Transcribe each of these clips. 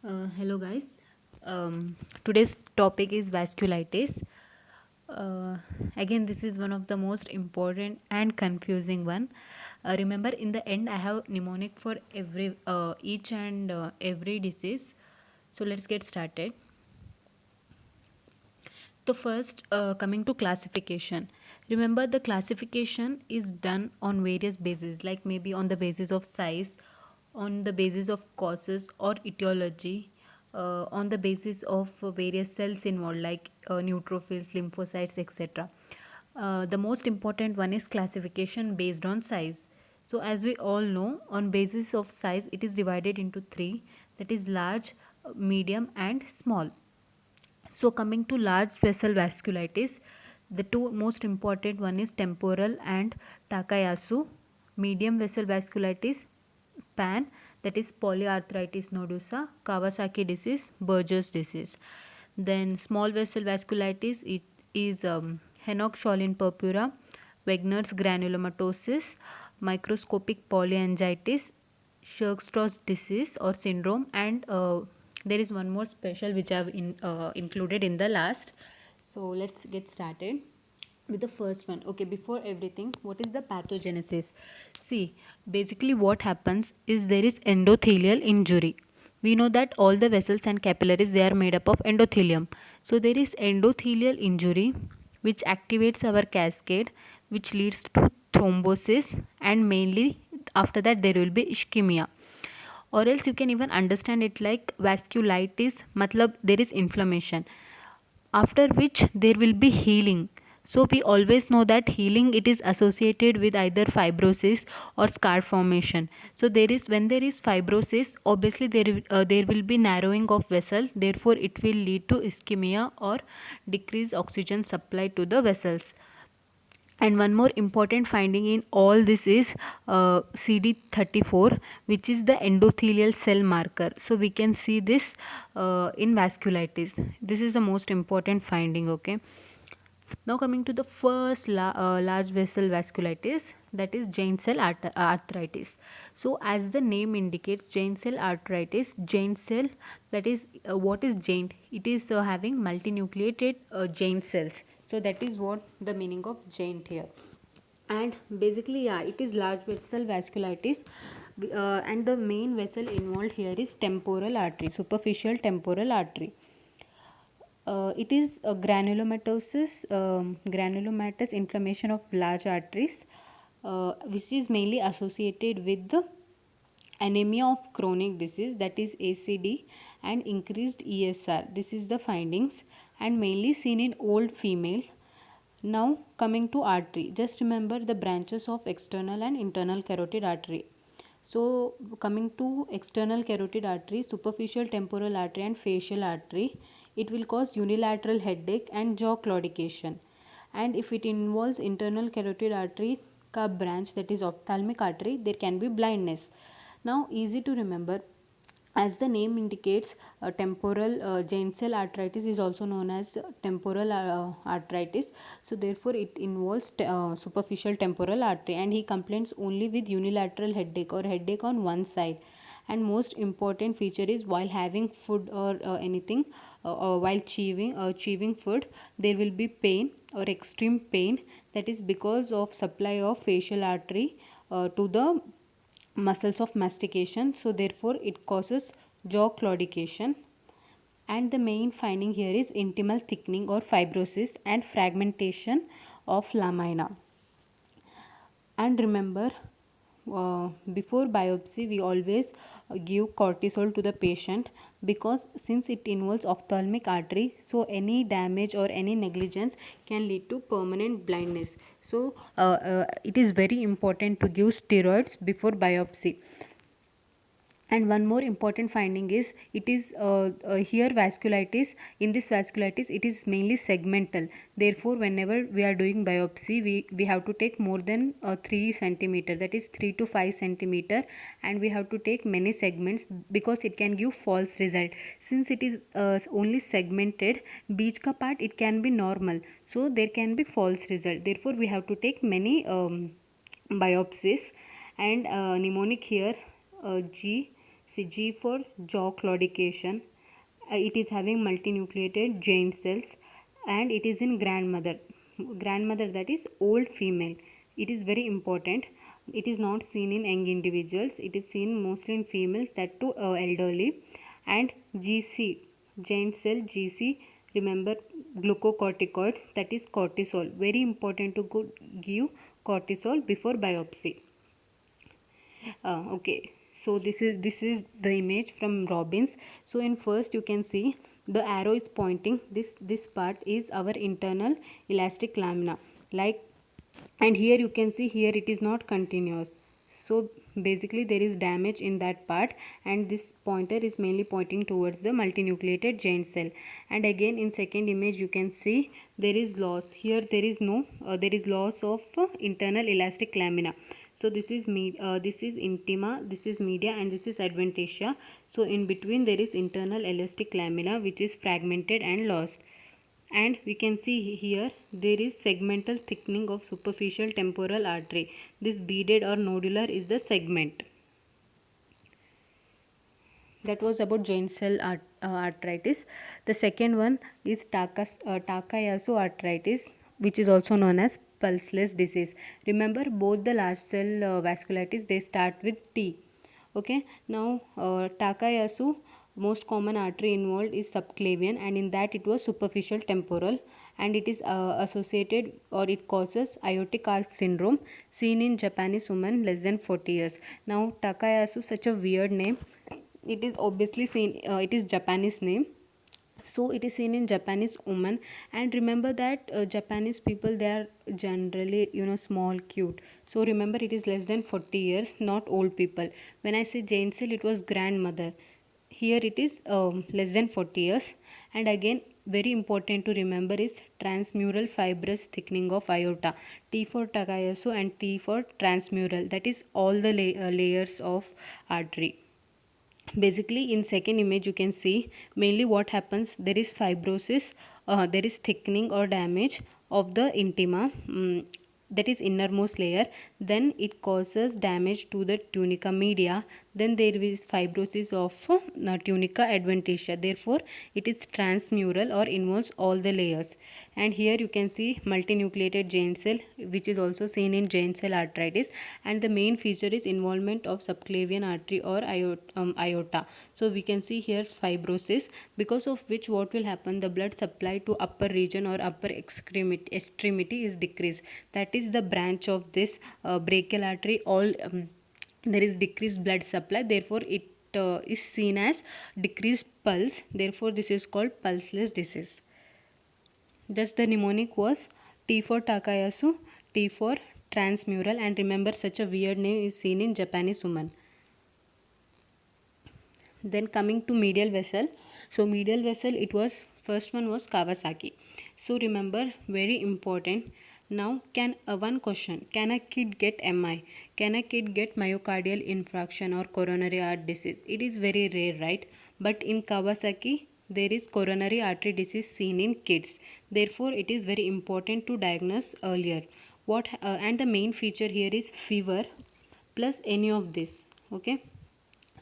Hello guys. Today's topic is vasculitis. Uh, Again, this is one of the most important and confusing one. Remember, in the end, I have mnemonic for every each and every disease. So let's get started. So first, coming to classification. Remember, the classification is done on various bases, like maybe on the basis of size, on the basis of causes or etiology, on the basis of various cells involved, like neutrophils, lymphocytes, etc. The most important one is classification based on size. So as we all know, on basis of size, it is divided into three, that is large, medium, and small. So coming to large vessel vasculitis, the two most important one is temporal and Takayasu. Medium vessel vasculitis, PAN, that is polyarthritis nodosa, Kawasaki disease, Berger's disease. Then small vessel vasculitis, it is Henoch-Schönlein purpura, Wegener's granulomatosis, microscopic polyangiitis, Churg-Strauss disease or syndrome, and there is one more special which I've included in the last. So let's get started with the first one. Okay, before everything, what is the pathogenesis? See, basically what happens is there is endothelial injury. We know that all the vessels and capillaries, they are made up of endothelium. So there is endothelial injury which activates our cascade, which leads to thrombosis, and mainly after that there will be ischemia. Or else you can even understand it like vasculitis, matlab there is inflammation, after which there will be healing. So we always know that healing, it is associated with either fibrosis or scar formation. So there is, when there is fibrosis, obviously there will be narrowing of vessel, therefore it will lead to ischemia or decreased oxygen supply to the vessels. And one more important finding in all this is CD34, which is the endothelial cell marker. So we can see this in vasculitis. This is the most important finding. Okay. Now coming to the first large vessel vasculitis, that is giant cell arthritis. So as the name indicates, giant cell arthritis, giant cell, that is what is giant? It is having multinucleated giant cells. So that is what the meaning of giant here. And basically, yeah, it is large vessel vasculitis, and the main vessel involved here is temporal artery, superficial temporal artery. It is a granulomatous inflammation of large arteries, which is mainly associated with the anemia of chronic disease, that is ACD, and increased ESR. This is the findings, and mainly seen in old female. Now coming to artery, just remember the branches of external and internal carotid artery. So coming to external carotid artery, superficial temporal artery and facial artery, it will cause unilateral headache and jaw claudication. And if it involves internal carotid artery ka branch, that is ophthalmic artery, there can be blindness. Now easy to remember, as the name indicates, temporal giant cell arthritis is also known as temporal arthritis. So therefore it involves superficial temporal artery, and he complains only with unilateral headache or headache on one side. And most important feature is while having food or anything, or while chewing food, there will be pain or extreme pain, that is because of supply of facial artery to the muscles of mastication. So therefore it causes jaw claudication. And the main finding here is intimal thickening or fibrosis and fragmentation of lamina. And remember, before biopsy we always give cortisol to the patient, because since it involves ophthalmic artery, so any damage or any negligence can lead to permanent blindness. So it is very important to give steroids before biopsy. And one more important finding is, it is here vasculitis, in this vasculitis it is mainly segmental. Therefore whenever we are doing biopsy, we have to take more than 3 centimeter, that is 3 to 5 centimeter, and we have to take many segments, because it can give false result. Since it is only segmented, beach ka part it can be normal, so there can be false result. Therefore we have to take many biopsies. And mnemonic here, G See, G for jaw claudication. It is having multinucleated giant cells, and it is in grandmother. Grandmother, that is old female. It is very important. It is not seen in young individuals. It is seen mostly in females, that too elderly. And GC, giant cell GC. Remember glucocorticoids, that is cortisol. Very important to give cortisol before biopsy. Okay, so this is the image from Robbins. So in first you can see the arrow is pointing, this part is our internal elastic lamina, like, and here you can see, here it is not continuous. So basically there is damage in that part, and this pointer is mainly pointing towards the multinucleated giant cell. And again in second image you can see there is loss. Here there is no there is loss of internal elastic lamina. So this is this is intima, this is media, and this is adventitia. So in between there is internal elastic lamina which is fragmented and lost. And we can see here there is segmental thickening of superficial temporal artery. This beaded or nodular is the segment. That was about giant cell arthritis. The second one is Takayasu arthritis, which is also known as pulseless disease. Remember, both the large cell vasculitis, they start with T. Okay, now Takayasu, most common artery involved is subclavian, and in that it was superficial temporal, and it is associated, or it causes aortic arch syndrome, seen in Japanese women less than 40 years. Now Takayasu, such a weird name. It is obviously seen, it is Japanese name, so it is seen in Japanese woman. And remember that Japanese people, they are generally, small, cute. So remember, it is less than 40 years, not old people. When I say giant cell, it was grandmother. Here it is less than 40 years. And again, very important to remember is transmural fibrous thickening of aorta. T for Takayasu and T for transmural, that is all the layers of artery. Basically in second image you can see mainly what happens, there is fibrosis, there is thickening or damage of the intima, that is innermost layer. Then it causes damage to the tunica media. Then there is fibrosis of tunica adventitia. Therefore it is transmural or involves all the layers. And here you can see multinucleated giant cell, which is also seen in giant cell arthritis. And the main feature is involvement of subclavian artery or aorta. So we can see here fibrosis, because of which what will happen, the blood supply to upper region or upper extremity is decreased. That is the branch of this brachial artery. All there is decreased blood supply, therefore it is seen as decreased pulse. Therefore this is called pulseless disease. Thus the mnemonic was T for Takayasu, T for transmural, and remember, such a weird name is seen in Japanese woman. Then coming to medial vessel. So medial vessel, it was, first one was Kawasaki. So remember, very important. Now one question, can a kid get MI? Can a kid get myocardial infarction or coronary heart disease? It is very rare, right? But in Kawasaki there is coronary artery disease seen in kids. Therefore it is very important to diagnose earlier. And the main feature here is fever plus any of this. Okay,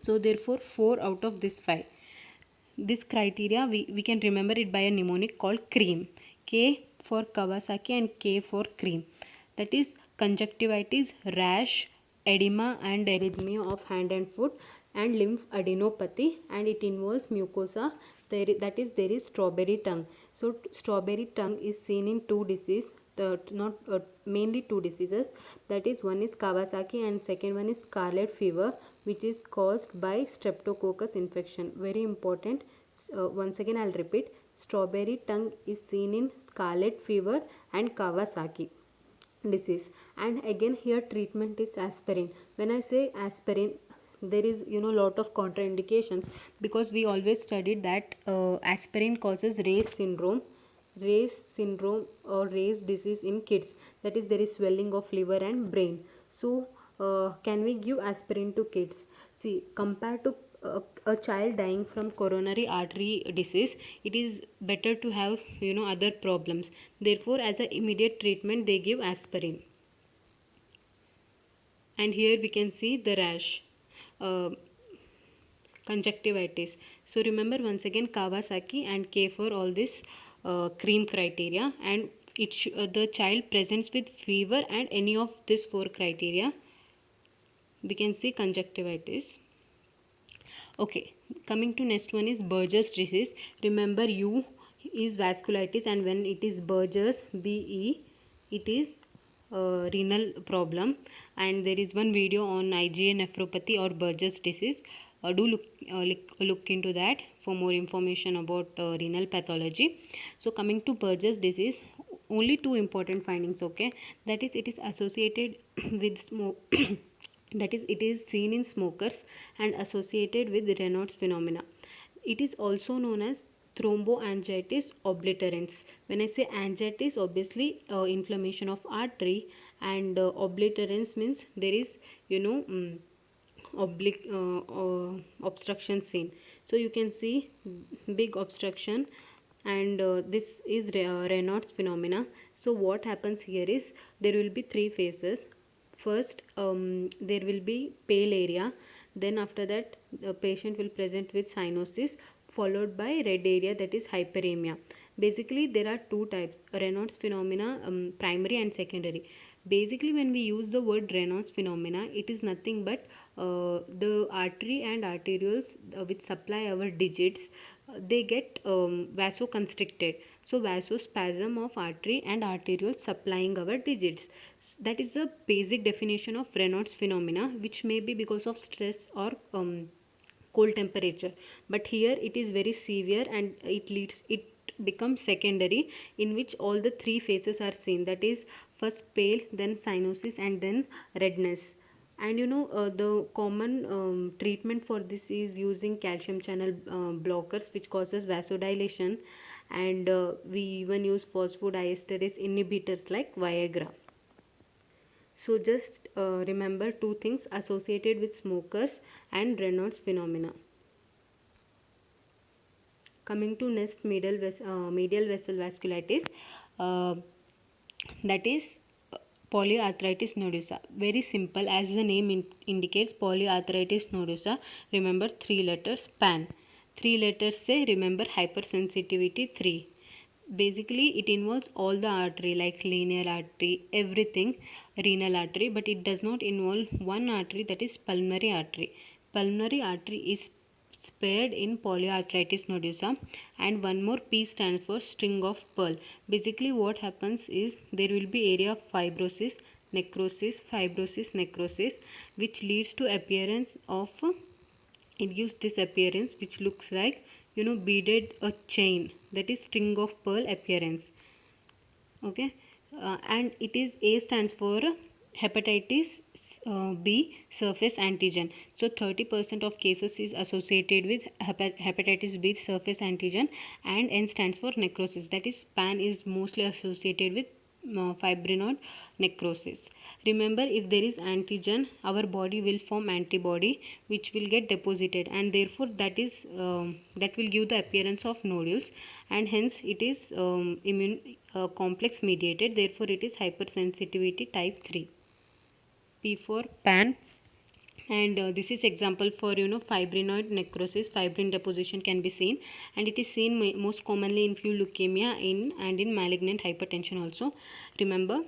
so therefore 4 out of this 5. This criteria we can remember it by a mnemonic called CREAM. K for Kawasaki and K for CREAM. That is conjunctivitis, rash, edema and arrhythmia of hand and foot, and lymphadenopathy, and it involves mucosa. That is, there is strawberry tongue. So strawberry tongue is seen in two diseases, not mainly two diseases. That is, one is Kawasaki and second one is scarlet fever, which is caused by streptococcus infection. Very important. Once again I'll repeat, strawberry tongue is seen in scarlet fever and Kawasaki disease. And again here treatment is aspirin. When I say aspirin, there is lot of contraindications, because we always studied that aspirin causes Ray's syndrome or Ray's disease in kids. That is, there is swelling of liver and brain. So can we give aspirin to kids? See, compared to a child dying from coronary artery disease, it is better to have other problems. Therefore as a immediate treatment they give aspirin. And here we can see the rash. conjunctivitis. So remember once again Kawasaki and K for all this cream criteria, and the child presents with fever and any of this four criteria, we can see conjunctivitis. Okay, coming to next one is Buerger's disease. Remember U is vasculitis, and when it is Buerger's BE, it is renal problem. And there is one video on IgA nephropathy or Buerger's disease. Do look into that for more information about renal pathology. So coming to Buerger's disease, only two important findings. Okay, that is it is associated with smoke. That is, it is seen in smokers and associated with Raynaud's phenomena. It is also known as thromboangiitis obliterans. When I say angiitis, obviously inflammation of artery, and obliterans means there is, you know, obstruction seen. So you can see big obstruction, and this is Raynaud's phenomena. So what happens here is there will be three phases. First, there will be pale area. Then after that, the patient will present with cyanosis, followed by red area, that is hyperemia. Basically, there are two types: Raynaud's phenomena, primary and secondary. Basically, when we use the word Raynaud's phenomena, it is nothing but the artery and arterioles which supply our digits, they get vasoconstricted. So vasospasm of artery and arterioles supplying our digits. That is the basic definition of Raynaud's phenomena, which may be because of stress or cold temperature, but here it is very severe, and it becomes secondary, in which all the three phases are seen, that is first pale, then cyanosis, and then redness. And the common treatment for this is using calcium channel blockers, which causes vasodilation, and we even use phosphodiesterase inhibitors like Viagra. So just remember two things associated with smokers and Raynaud's phenomena. Coming to next, medial vessel vasculitis, uh, that is polyarthritis nodosa. Very simple, as the name indicates, polyarthritis nodosa. Remember three letters, PAN. Three letters say, remember hypersensitivity 3. Basically it involves all the artery like linear artery, everything, renal artery, but it does not involve one artery, that is pulmonary artery. Pulmonary artery is spared in polyarthritis nodosa, and one more P stands for string of pearl. Basically what happens is there will be area of fibrosis, necrosis, which leads to appearance of it gives this appearance which looks like beaded a chain, that is string of pearl appearance. Okay, and it is A stands for hepatitis B surface antigen. So 30% of cases is associated with hepatitis B surface antigen, and N stands for necrosis, that is PAN is mostly associated with fibrinoid necrosis. Remember, if there is antigen, our body will form antibody which will get deposited, and therefore that will give the appearance of nodules, and hence it is immune complex mediated, therefore it is hypersensitivity type 3. P for PAN, and this is example for fibrinoid necrosis. Fibrin deposition can be seen, and it is seen most commonly in few leukemia and in malignant hypertension also. Remember,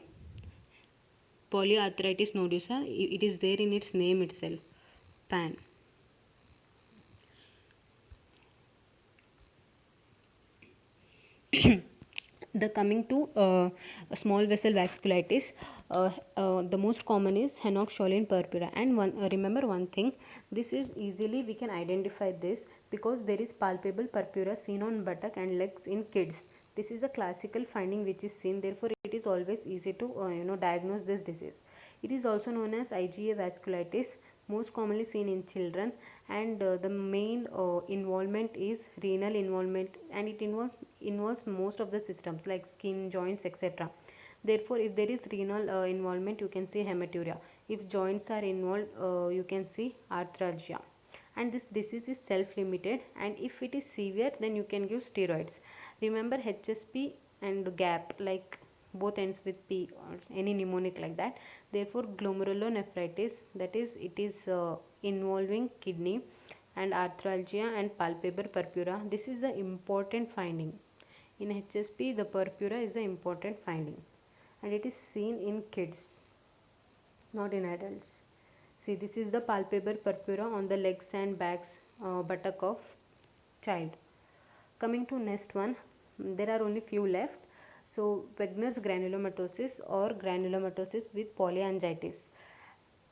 polyarthritis nodosa, it is there in its name itself, PAN. The coming to small vessel vasculitis, the most common is Henoch-Schönlein purpura, and remember one thing, this is easily we can identify this because there is palpable purpura seen on buttock and legs in kids. This is a classical finding which is seen, therefore it is always easy to diagnose this disease. It is also known as IgA vasculitis, most commonly seen in children, and the main involvement is renal involvement, and it involves most of the systems like skin, joints, etc. Therefore if there is renal involvement, you can see hematuria. If joints are involved, you can see arthralgia. And this disease is self limited, and if it is severe, then you can give steroids. Remember HSP and gap, like both ends with P or any mnemonic like that. Therefore glomerulonephritis, that is it is involving kidney. and arthralgia and palpebral purpura. This is the important finding. In HSP, the purpura is the important finding, and it is seen in kids, not in adults. See, this is the palpebral purpura on the legs and backs, buttock of child. Coming to next one, there are only few left. So Wegener's granulomatosis or granulomatosis with polyangiitis.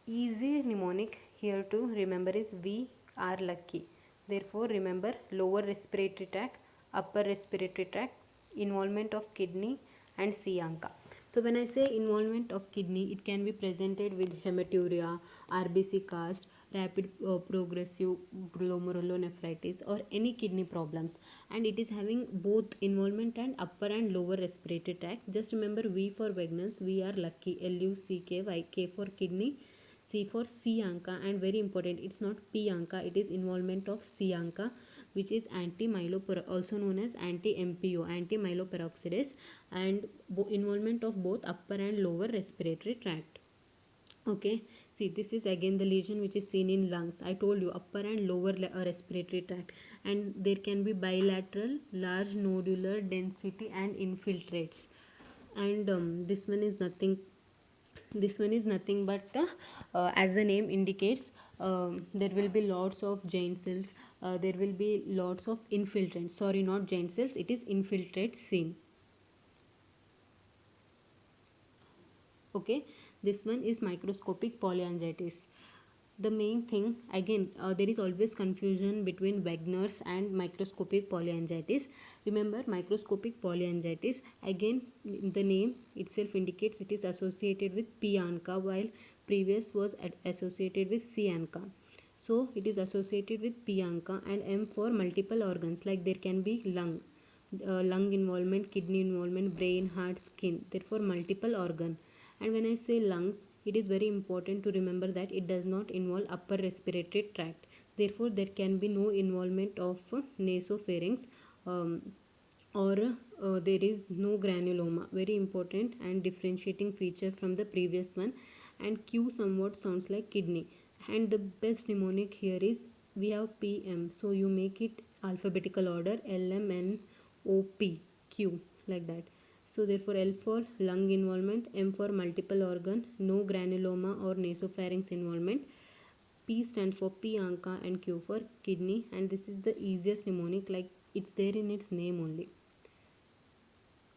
Easy mnemonic here to remember is we are lucky. Therefore, remember lower respiratory tract, upper respiratory tract, involvement of kidney and C. anca. So when I say involvement of kidney, it can be presented with hematuria, RBC cast, rapid progressive glomerulonephritis or any kidney problems, and it is having both involvement and upper and lower respiratory tract. Just remember V for Wegener's, we are lucky, LUCKY, K for kidney, C for C. anca, and very important, it's not P. anca, it is involvement of C. anca, which is also known as anti-MPO, anti-myeloperoxidase, and involvement of both upper and lower respiratory tract. Okay, see, this is again the lesion which is seen in lungs. I told you upper and lower respiratory tract, and there can be bilateral, large nodular density and infiltrates, and this one is nothing but as the name indicates, there will be lots of giant cells, there will be lots of infiltrates, sorry, not giant cells, it is infiltrates seen. Okay, this one is microscopic polyangiitis. The main thing again, there is always confusion between Wegener's and microscopic polyangiitis. Remember, microscopic polyangiitis, again the name itself indicates it is associated with P. anca, while previous was associated with C. anca. So it is associated with P. anca and M for multiple organs, like there can be lung involvement, kidney involvement, brain, heart, skin, therefore multiple organ. And when I say lungs, it is very important to remember that it does not involve upper respiratory tract. Therefore, there can be no involvement of nasopharynx, or there is no granuloma. Very important and differentiating feature from the previous one. And Q somewhat sounds like kidney. And the best mnemonic here is we have PM. So you make it alphabetical order, LMNOP, Q, like that. So therefore L for lung involvement, M for multiple organ, no granuloma or nasopharynx involvement, P stands for P. anca and Q for kidney, and this is the easiest mnemonic, like it's there in its name only.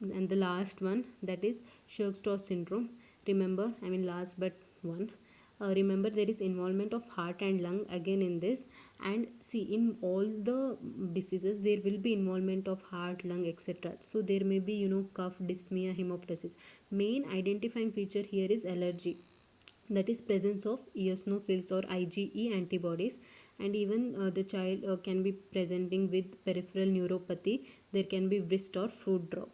And the last one, that is Churg-Strauss syndrome. Remember, last but one, remember there is involvement of heart and lung again in this. And see, in all the diseases there will be involvement of heart, lung, etc. So there may be cough, dyspnea, hemoptysis. Main identifying feature here is allergy, that is presence of eosinophils or IgE antibodies. And even the child can be presenting with peripheral neuropathy. There can be wrist or foot drop.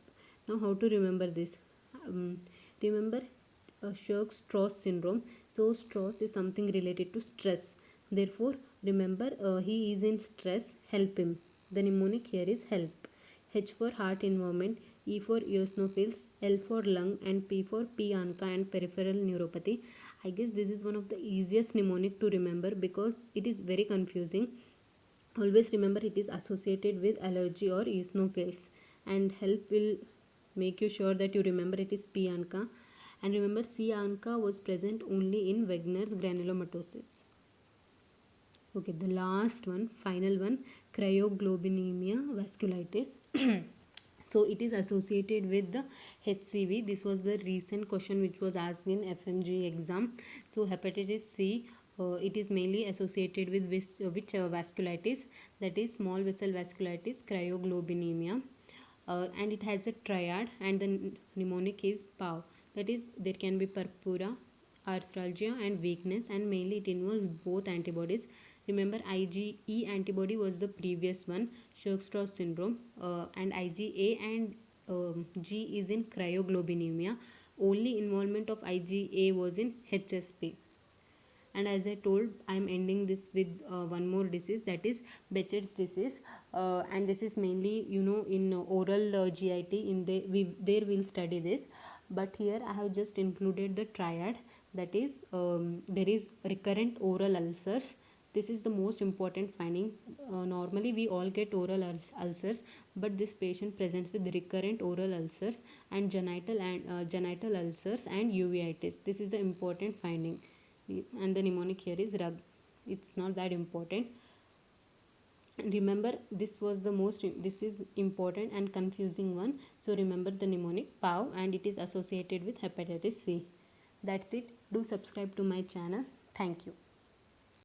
Now how to remember this? Remember Churg-Strauss syndrome. So Strauss is something related to stress. Therefore remember, he is in stress, help him. The mnemonic here is help. H for heart involvement, E for eosinophils, L for lung, and P for P. anca and peripheral neuropathy. I guess this is one of the easiest mnemonic to remember because it is very confusing. Always remember it is associated with allergy or eosinophils, and help will make you sure that you remember it is P. anca. And remember, C. anca was present only in Wegener's granulomatosis. Okay, the last one, final one, cryoglobulinemia vasculitis. So it is associated with the HCV. This was the recent question which was asked in FMG exam. So hepatitis C, it is mainly associated with which vasculitis, that is small vessel vasculitis, cryoglobulinemia, and it has a triad, and the mnemonic is POW. That is, there can be purpura, arthralgia, and weakness, and mainly it involves both antibodies. Remember, IgE antibody was the previous one, Churg-Strauss syndrome, and IgA and G is in cryoglobulinemia. Only involvement of IgA was in HSP. And as I told, I am ending this with one more disease, that is Behçet's disease, and this is mainly in oral GIT. There we'll study this, but here I have just included the triad, that is there is recurrent oral ulcers, this is the most important finding. Normally we all get oral ulcers, but this patient presents with recurrent oral ulcers and genital ulcers and uveitis. This is the important finding. And the mnemonic here is rug. It's not that important. Remember, this is important and confusing one, so remember the mnemonic POW, and it is associated with hepatitis C. That's it. Do subscribe to my channel. Thank you.